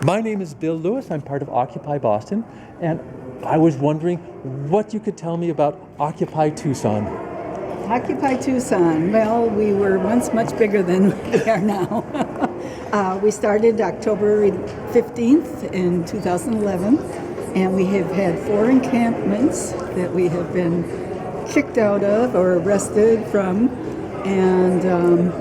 My name is Bill Lewis. I'm part of Occupy Boston, and I was wondering what you could tell me about Occupy Tucson. Occupy Tucson. Well, we were once much bigger than we are now. We started October 15th in 2011, and we have had 4 encampments that we have been kicked out of or arrested from, and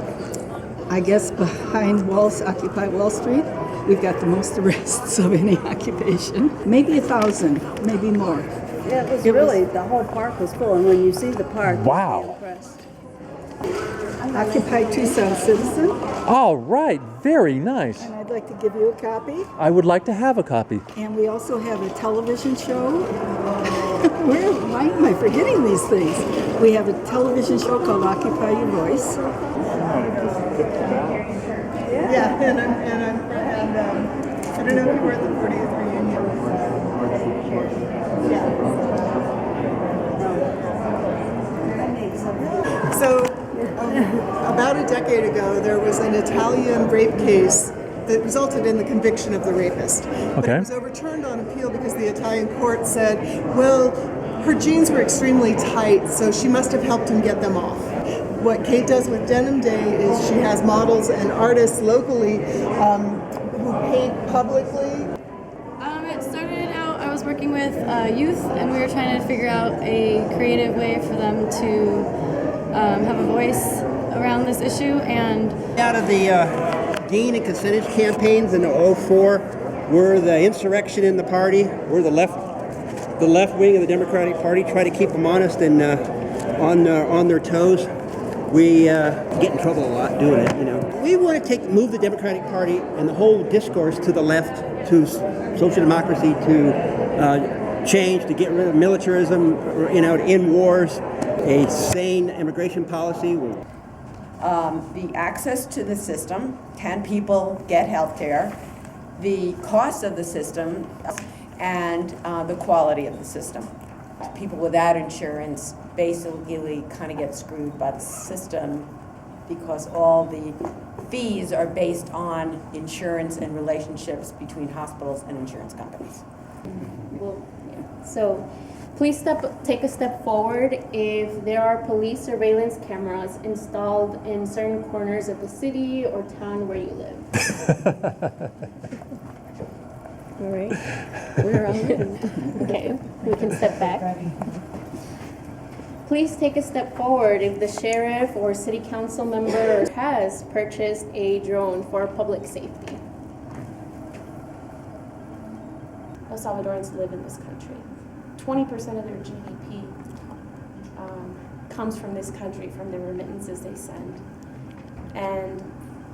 I guess behind walls, Occupy Wall Street, we've got the most arrests of any occupation. Maybe 1,000, maybe more. Yeah, the whole park was full, and when you see the park, Wow. you'll be impressed. Occupy Tucson Citizen, All right, very nice. and I'd like to give you a copy. I would like to have a copy. And we also have a television show. Why am I forgetting these things? We have a television show called Occupy Your Voice. Yeah, and I don't know if you were at the 40th reunion. So, about a decade ago, there was an Italian rape case that resulted in the conviction of the rapist. But Okay. it was overturned on appeal because the Italian court said, well, her jeans were extremely tight, so she must have helped him get them off. What Kate does with Denim Day is she has models and artists locally who paint publicly. It started out, I was working with youth, and we were trying to figure out a creative way for them to have a voice around this issue. And Out of the gain and percentage campaigns in '04, we're the insurrection in the party. We're the left wing of the Democratic Party, try to keep them honest and on their toes. We get in trouble a lot doing it, you know. We want to move the Democratic Party and the whole discourse to the left, to social democracy, to change, to get rid of militarism, end wars, a sane immigration policy. The access to the system, can people get health care, the cost of the system, and the quality of the system. People without insurance basically kind of get screwed by the system because all the fees are based on insurance and relationships between hospitals and insurance companies. Well, yeah. So please take a step forward if there are police surveillance cameras installed in certain corners of the city or town where you live. All right, we're on. Okay, we can step back. Please take a step forward if the sheriff or city council member has purchased a drone for public safety. El Salvadorans live in this country. 20% of their GDP comes from this country, from the remittances they send. And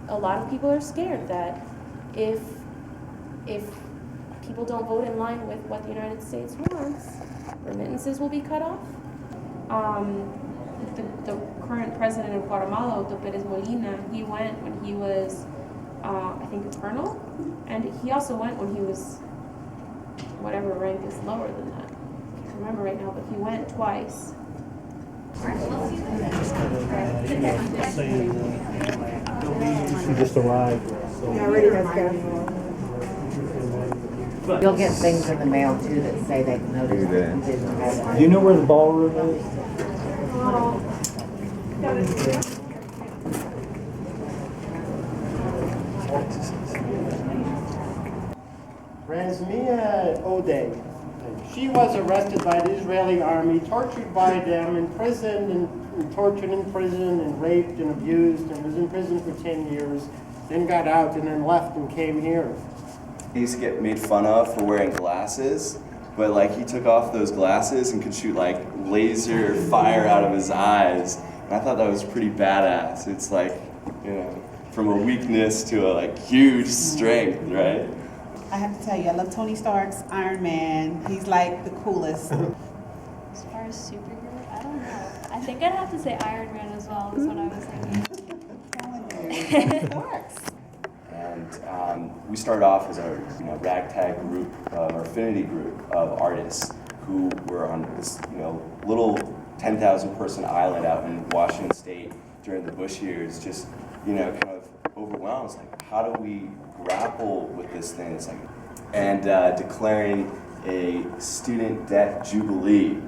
a lot of people are scared that if people don't vote in line with what the United States wants, remittances will be cut off. The current president of Guatemala, Otto Pérez Molina, he went when he was, I think, a colonel, and he also went when he was whatever rank is lower than that. I can't remember right now, but he went twice. She just arrived. You'll get things in the mail too that say they noticed that you didn't have Do you know where the ballroom is? Razmia Odeh. She was arrested by the Israeli army, tortured by them, imprisoned and tortured in prison and raped and abused and was in prison for 10 years, then got out and then left and came here. He used to get made fun of for wearing glasses, but like he took off those glasses and could shoot like laser fire out of his eyes. And I thought that was pretty badass. It's like, you know, from a weakness to a like huge strength, right? I have to tell you, I love Tony Stark's Iron Man. He's like the coolest. as far as superhero, I don't know. I think I'd have to say Iron Man as well, is what I was thinking. Starks. And we started off as a ragtag group, or affinity group of artists who were on this little 10,000 person island out in Washington State during the Bush years, just kind of overwhelmed. It's like, how do we grapple with this thing? It's like, and declaring a student debt jubilee,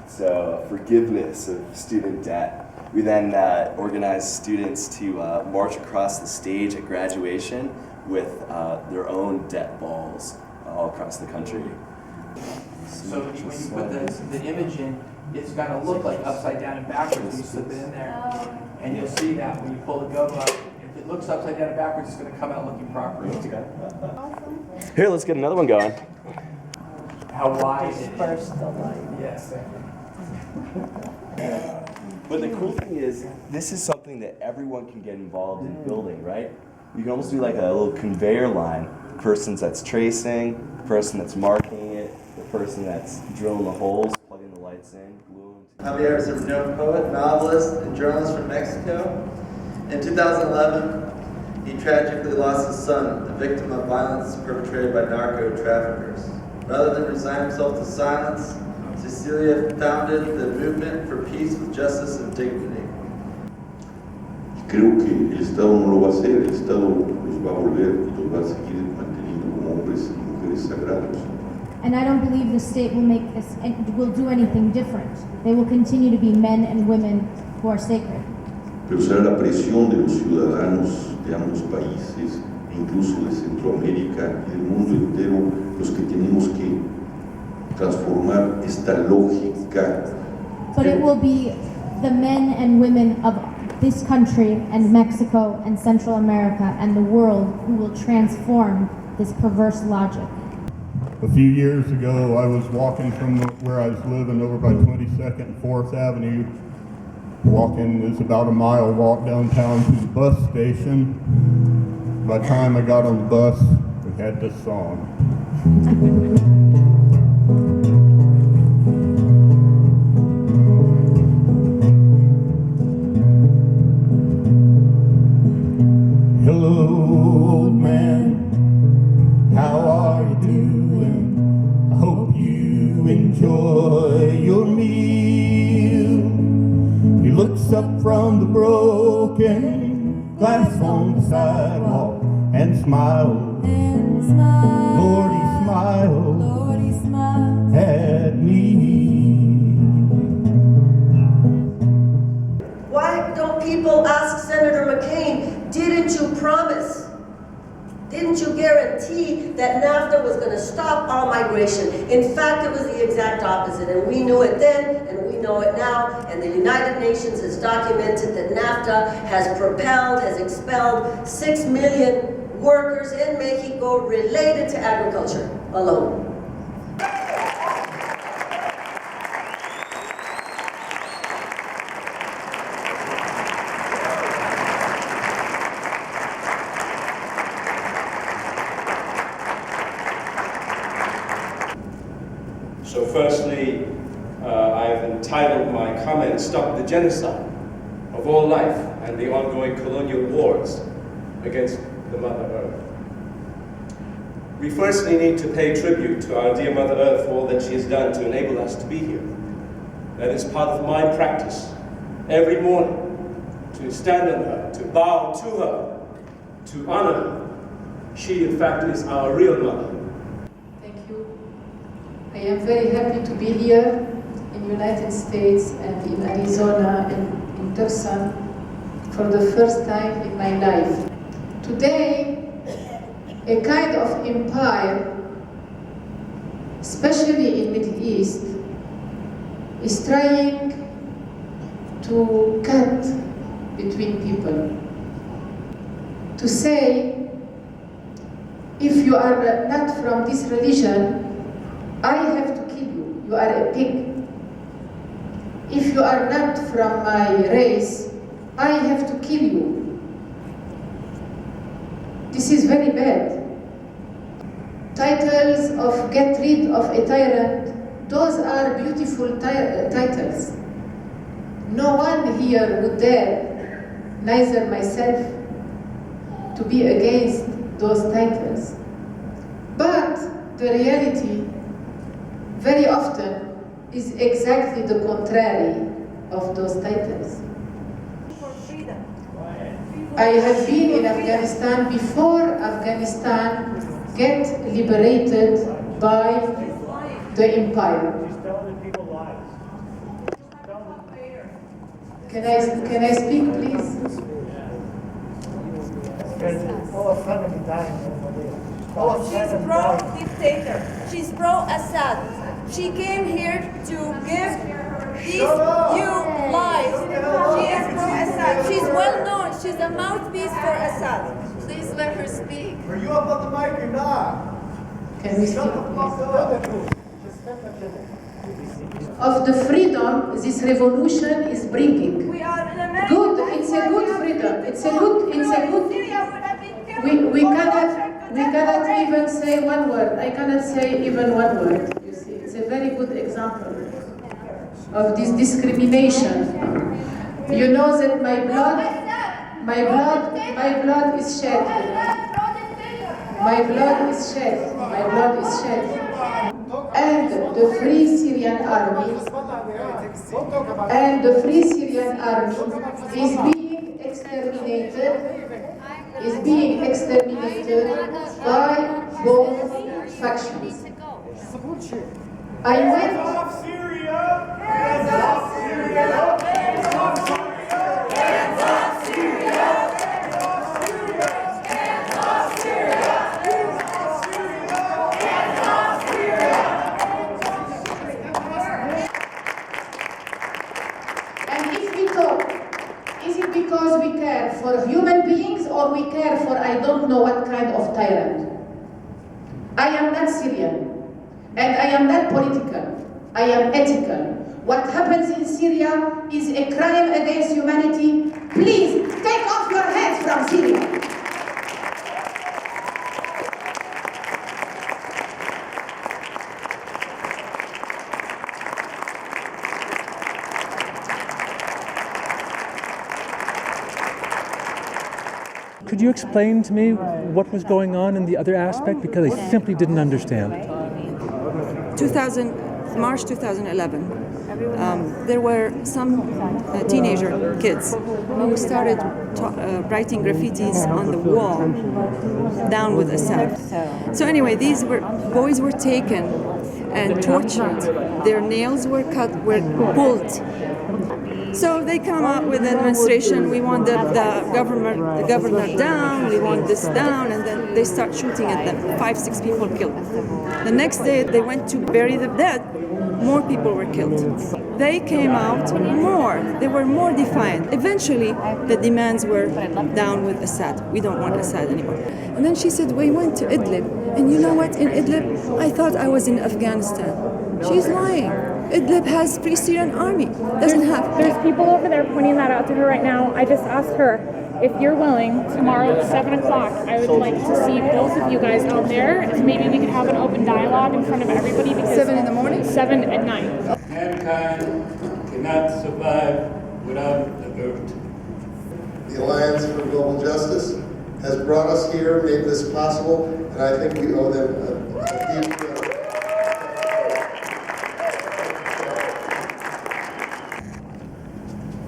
so forgiveness of student debt. We then organized students to march across the stage at graduation with their own debt balls all across the country. So when you put the image in, it's going to look like upside down and backwards. You slip it in there, and you'll see that when you pull the gum up. If it looks upside down and backwards, it's going to come out looking proper. Here, let's get another one going. How wide it is. Disperse the light. Yes. But the cool thing is, this is something that everyone can get involved in building, right? You can almost do like a little conveyor line. The person that's tracing, the person that's marking it, the person that's drilling the holes, plugging the lights in, glue them. Javier is a renowned poet, novelist, and journalist from Mexico. In 2011, he tragically lost his son, the victim of violence perpetrated by narco traffickers. Rather than resign himself to silence, Cecilia founded the Movement for Peace with Justice and Dignity. Creo que el Estado no lo va a hacer, el Estado los va a volver y los va a seguir manteniendo como hombres y mujeres sagrados. And I don't believe the state will make this, will do anything different. They will continue to be men and women who are sacred. Pero será la presión de los ciudadanos de ambos países, incluso de Centroamérica y del mundo entero, los que tenemos que transformar esta lógica. But it will be the men and women of this country and Mexico and Central America and the world who will transform this perverse logic. A few years ago, I was walking from where I was living over by 22nd and 4th Avenue. Walking, it's about a mile walk downtown to the bus station. By the time I got on the bus, we had this song. Hello, old man, how are you doing? I hope you enjoy your meal. He looks up from the broken glass on the sidewalk and smiles. Lord, he smiled at me. Why don't people ask Senator McCain, didn't you promise? Didn't you guarantee that NAFTA was going to stop all migration? In fact, it was the exact opposite, and we knew it then, and we know it now, and the United Nations has documented that NAFTA has expelled 6 million workers in Mexico related to agriculture alone. So firstly, I've entitled my comment, Stop the Genocide of All Life and the Ongoing Colonial Wars Against the Mother Earth. We firstly need to pay tribute to our dear Mother Earth for all that she has done to enable us to be here. That is part of my practice every morning, to stand on her, to bow to her, to honor her. She, in fact, is our real mother. I am very happy to be here in the United States and in Arizona and in Tucson for the first time in my life. Today, a kind of empire, especially in Middle East, is trying to cut between people. To say, if you are not from this religion, I have to kill you. You are a pig. If you are not from my race, I have to kill you. This is very bad. Titles of get rid of a tyrant, those are beautiful titles. No one here would dare, neither myself, to be against those titles. But the reality very often is exactly the contrary of those titles. I have been in Afghanistan before Afghanistan get liberated by the empire. Can I speak, please? She's pro-dictator. She's pro-Assad. She came here to give these new lies. She is pro-Assad. She's well known. She's a mouthpiece for Assad. Please let her speak. Are you up on the mic or not? Can we speak, of the freedom this revolution is bringing. We are in America. Good, it's a good freedom. It's a good. We cannot even say one word. I cannot say even one word. You see, it's a very good example of this discrimination. You know that my blood is shed. My blood is shed. My blood is shed. And the Free Syrian Army is being exterminated by both factions. I went. Hands off Syria! Hands off Syria! Hands off Syria! Hands off Syria! Hands off Syria! Hands off Syria! Hands off Syria! And if we talk, is it because we care for human beings or we care for I don't know what kind of tyrant? I am not Syrian, and I am not political. I am ethical. What happens in Syria is a crime against humanity. Please, take off your hands from Syria. Could you explain to me what was going on in the other aspect? Because I simply didn't understand. March 2011. There were some teenager kids who started writing graffitis on the wall, "Down with Assad." So anyway, these boys were taken and tortured. Their nails were cut, were pulled. So they come out with a demonstration. We want the governor down. We want this down, and then they start shooting at them. 5-6 people killed. The next day they went to bury the dead. More people were killed. They came out more. They were more defiant. Eventually, the demands were down with Assad. We don't want Assad anymore. And then she said, we went to Idlib. And you know what? In Idlib, I thought I was in Afghanistan. She's lying. Idlib has Free Syrian Army. Doesn't have. There's people over there pointing that out to her right now. I just asked her, if you're willing, tomorrow at 7 o'clock, I would like to see both of you guys out there. And maybe we could have an open dialogue in front of everybody. Because 7 in the morning? 7 at night. Mankind cannot survive without the earth. The Alliance for Global Justice has brought us here, made this possible, and I think we owe them a deep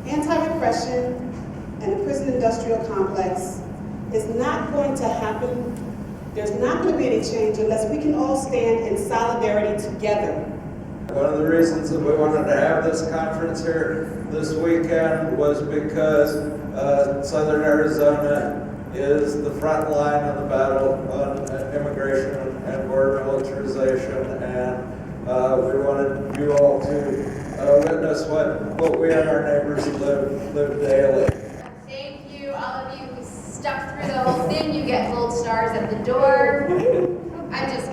Anti-repression and the prison industrial complex is not going to happen. There's not going to be any change unless we can all stand in solidarity together. One of the reasons that we wanted to have this conference here this weekend was because Southern Arizona is the front line of the battle on immigration and border militarization, and we wanted you all to witness what we and our neighbors live daily. Thank you, all of you who stuck through the whole thing. You get gold stars at the door. I'm just